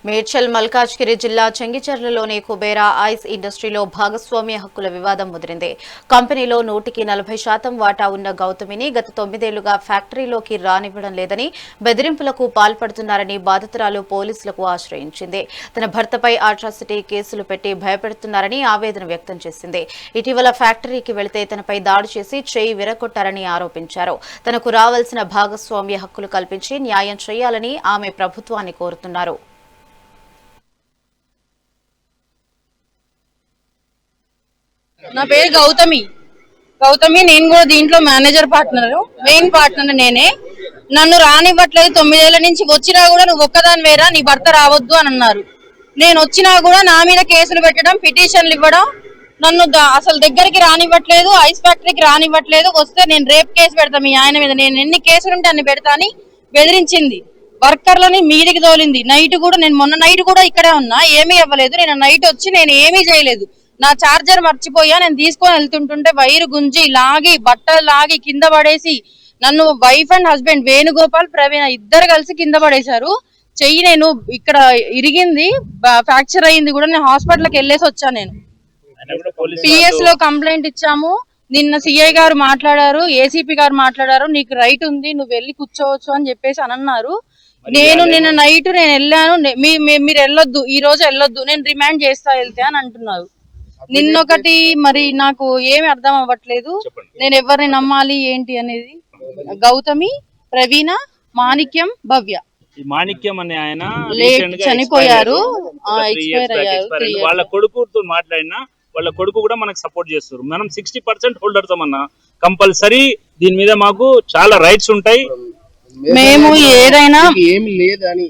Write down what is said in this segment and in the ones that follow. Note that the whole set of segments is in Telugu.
మేడ్చల్ మల్కాజ్గిరి జిల్లా చెంగిచెర్లలోని కుబేరా ఐస్ ఇండస్ట్రీలో భాగస్వామ్య హక్కుల వివాదం ముదిరింది. కంపెనీలో 140% వాటా ఉన్న గౌతమిని గత 9 ఏళ్లుగా ఫ్యాక్టరీలోకి రానివ్వడం లేదని, బెదిరింపులకు పాల్పడుతున్నారని బాధితురాలు పోలీసులకు ఆశ్రయించింది. తన భర్తపై అట్రాసిటీ కేసులు పెట్టి భయపెడుతున్నారని ఆవేదన వ్యక్తం చేసింది. ఇటీవల ఫ్యాక్టరీకి వెళితే తనపై దాడి చేసి చేయి విరగొట్టారని ఆరోపించారు. తనకు రావాల్సిన భాగస్వామ్య హక్కులు కల్పించి న్యాయం చేయాలని ఆమె ప్రభుత్వాన్ని కోరుతున్నారు. నా పేరు గౌతమి నేను కూడా దీంట్లో మేనేజర్ పార్ట్నర్, మెయిన్ పార్ట్నర్ నేనే. నన్ను రానివ్వట్లేదు. 9 ఏళ్ల నుంచి వచ్చినా కూడా నువ్వు ఒక్కదాని వేరా, నీ భర్త రావద్దు అని అన్నారు. నేను వచ్చినా కూడా నా మీద కేసులు పెట్టడం, పిటిషన్లు ఇవ్వడం, నన్ను అసలు దగ్గరికి రానివ్వట్లేదు, ఐస్ ఫ్యాక్టరీకి రానివ్వట్లేదు. వస్తే నేను రేప్ కేసు పెడతా మీ ఆయన మీద, నేను ఎన్ని కేసులు ఉంటే అన్ని పెడతా అని బెదిరించింది. వర్కర్లని మీదికి తోలింది. నైట్ కూడా నేను మొన్న నైట్ కూడా ఇక్కడే ఉన్నా, ఏమీ ఇవ్వలేదు. నేను నైట్ వచ్చి నేను ఏమీ చేయలేదు. నా చార్జర్ మర్చిపోయా, నేను తీసుకొని వెళ్తుంటుంటే వైరు గుంజి లాగి బట్టలు లాగి కింద పడేసి నన్ను వైఫ్ అండ్ హస్బెండ్ వేణుగోపాల్ ప్రవీణ ఇద్దరు కలిసి కింద పడేశారు. చెయ్యి నేను ఇక్కడ ఇరిగింది, ఫ్రాక్చర్ అయ్యింది కూడా. నేను హాస్పిటల్కి వెళ్ళేసి వచ్చాను. నేను పిఎస్ లో కంప్లైంట్ ఇచ్చాము. నిన్న సిఐ గారు మాట్లాడారు, ఏసీపీ గారు మాట్లాడారు. నీకు రైట్ ఉంది, నువ్వు వెళ్ళి కూర్చోవచ్చు అని చెప్పేసి అని అన్నారు. నేను నిన్న నైట్ నేను వెళ్ళాను. మీరు వెళ్ళొద్దు, ఈ రోజు వెళ్ళొద్దు, నేను రిమాండ్ చేస్తా వెళ్తే అని అంటున్నారు. నిన్నొకటి మరి నాకు ఏమి అర్థం అవ్వట్లేదు. నేను ఎవరిని నమ్మాలి ఏంటి అనేది. గౌతమి, ప్రవీణ, మాణిక్యం, భవ్య. మాణిక్యం అనే ఆయన చనిపోయారు, ఎక్స్పైర్ అయ్యారు. వాళ్ళ కొడుకుతో మాట్లాడినా వాళ్ళ కొడుకు కూడా మనకు సపోర్ట్ చేస్తారు. మనం 60% హోల్డర్స్ అన్నా కంపల్సరీ దీని మీద మాకు చాలా రైట్స్ ఉంటాయి. మేము ఏదైనా ఏమి లేదని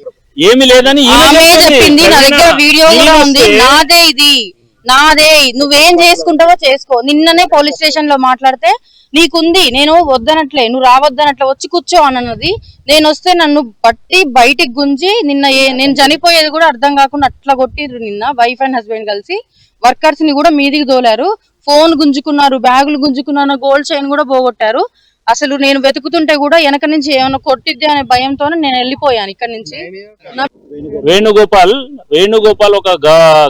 చెప్పింది. నా దగ్గర వీడియో కూడా ఉంది. నాదే ఇది, నాదే, నువ్వేం చేసుకుంటావో చేసుకో. నిన్ననే పోలీస్ స్టేషన్ లో మాట్లాడితే నీకుంది, నేను వద్దనట్లే, నువ్వు రావద్దనట్లే, వచ్చి కూర్చో అన్నది. నేను వస్తే నన్ను బట్టి బయటికి గుంజి నిన్న నేను చనిపోయేది కూడా అర్థం కాకుండా అట్లా కొట్టిర్రు. నిన్న వైఫ్ అండ్ హస్బెండ్ కలిసి వర్కర్స్ ని కూడా మీదికి తోలారు. ఫోన్ గుంజుకున్నారు, బ్యాగులు గుంజుకున్నారు, గోల్డ్ చైన్ కూడా పోగొట్టారు. అసలు నేను వెతుకుతుంటే కూడా వెనక నుంచి ఏమైనా కొట్టిద్ది అనే భయంతోనే నేను వెళ్ళిపోయాను ఇక్కడ నుంచి. వేణుగోపాల్ ఒక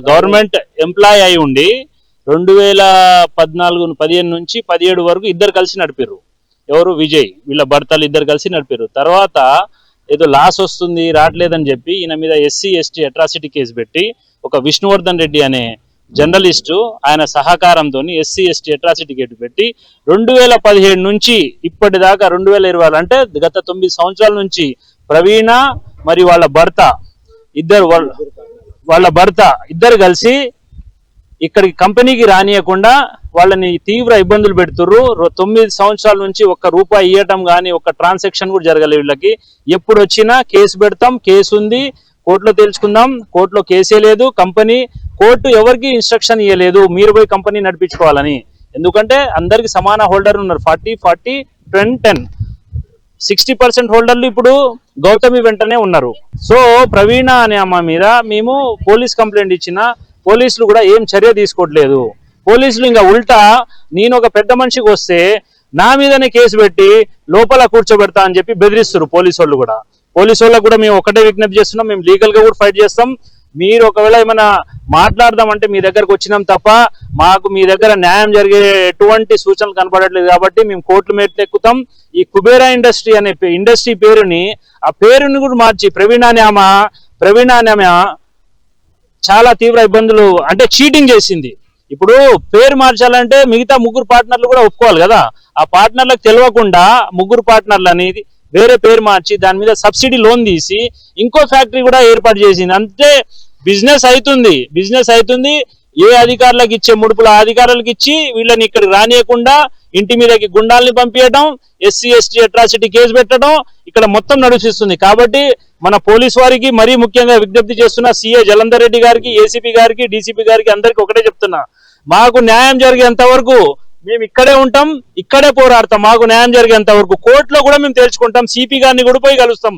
గవర్నమెంట్ ఎంప్లాయ్ అయి ఉండి 2015 నుంచి 17 వరకు ఇద్దరు కలిసి నడిపారు. ఎవరు? విజయ్, వీళ్ళ భర్తలు ఇద్దరు కలిసి నడిపారు. తర్వాత ఏదో లాస్ వస్తుంది రావట్లేదని చెప్పి ఈయన మీద SC/ST అట్రాసిటీ కేసు పెట్టి ఒక విష్ణువర్ధన్ రెడ్డి అనే జర్నలిస్టు ఆయన సహకారంతో SC/ST అట్రాసిటీ కేసు పెట్టి 2017 నుంచి ఇప్పటిదాకా 2020 అంటే గత 9 సంవత్సరాల నుంచి ప్రవీణ మరియు వాళ్ళ భర్త ఇద్దరు కలిసి ఇక్కడికి కంపెనీకి రానియకుండా వాళ్ళని తీవ్ర ఇబ్బందులు పెడుతుర్రు. 9 సంవత్సరాల నుంచి ఒక్క రూపాయి ఇవ్వటం కానీ ఒక్క ట్రాన్సాక్షన్ కూడా జరగలేదు వీళ్ళకి. ఎప్పుడు వచ్చినా కేసు పెడతాం, కేసు ఉంది, కోర్టులో తేల్చుకుందాం, కోర్టులో కేసే లేదు. కోర్టు ఎవరికి ఇన్స్ట్రక్షన్ ఇవ్వలేదు మీరు పోయి కంపెనీ నడిపించుకోవాలని. ఎందుకంటే అందరికి సమాన హోల్డర్ ఉన్నారు. 40, 10 60% హోల్డర్లు ఇప్పుడు గౌతమి వెంటనే ఉన్నారు. సో ప్రవీణ అనే అమ్మ మీద మేము పోలీస్ కంప్లైంట్ ఇచ్చినా పోలీసులు కూడా ఏం చర్య తీసుకోవట్లేదు. పోలీసులు ఇంకా ఉల్టా నేను ఒక పెద్ద మనిషికి వస్తే నా మీదనే కేసు పెట్టి లోపల కూర్చోబెడతా అని చెప్పి బెదిరిస్తారు పోలీసు వాళ్ళు కూడా. పోలీసు వాళ్ళకు కూడా మేము ఒకటే విజ్ఞప్తి చేస్తున్నాం, మేము లీగల్ గా కూడా ఫైట్ చేస్తాం. మీరు ఒకవేళ ఏమైనా మాట్లాడదామంటే మీ దగ్గరకు వచ్చినాం తప్ప మాకు మీ దగ్గర న్యాయం జరిగే ఎటువంటి సూచనలు కనపడట్లేదు. కాబట్టి మేము కోర్టు మెట్లు ఎక్కుతాం. ఈ కుబేరా ఇండస్ట్రీ అనే ఇండస్ట్రీ పేరుని, ఆ పేరుని కూడా మార్చి ప్రవీణ అనే ఆమె చాలా తీవ్ర ఇబ్బందులు, అంటే చీటింగ్ చేసింది. ఇప్పుడు పేరు మార్చాలంటే మిగతా 3 పార్ట్నర్లు కూడా ఒప్పుకోవాలి కదా. ఆ పార్ట్నర్లకు తెలియకుండా 3 పార్ట్నర్లని వేరే పేరు మార్చి దాని మీద సబ్సిడీ లోన్ తీసి ఇంకో ఫ్యాక్టరీ కూడా ఏర్పాటు చేసింది. అంతే బిజినెస్ అవుతుంది. ఏ అధికారులకు ఇచ్చే ముడుపులు ఆ అధికారులకు ఇచ్చి వీళ్ళని ఇక్కడికి రానియకుండా ఇంటి మీదకి గుండాల్ని పంపించడం, SC/ST అట్రాసిటీ కేసు పెట్టడం ఇక్కడ మొత్తం నడిపిస్తుంది. కాబట్టి మన పోలీసు వారికి మరీ ముఖ్యంగా విజ్ఞప్తి చేస్తున్న CA జలంధర్ రెడ్డి గారికి, ACP గారికి, DCP గారికి అందరికి ఒకటే చెప్తున్నా, మాకు న్యాయం జరిగేంత వరకు మేము ఇక్కడే ఉంటాం, ఇక్కడే పోరాడతాం. మాకు న్యాయం జరిగేంత వరకు కోర్టులో కూడా మేము తేల్చుకుంటాం. CP గారిని కూడా పోయి కలుస్తాం.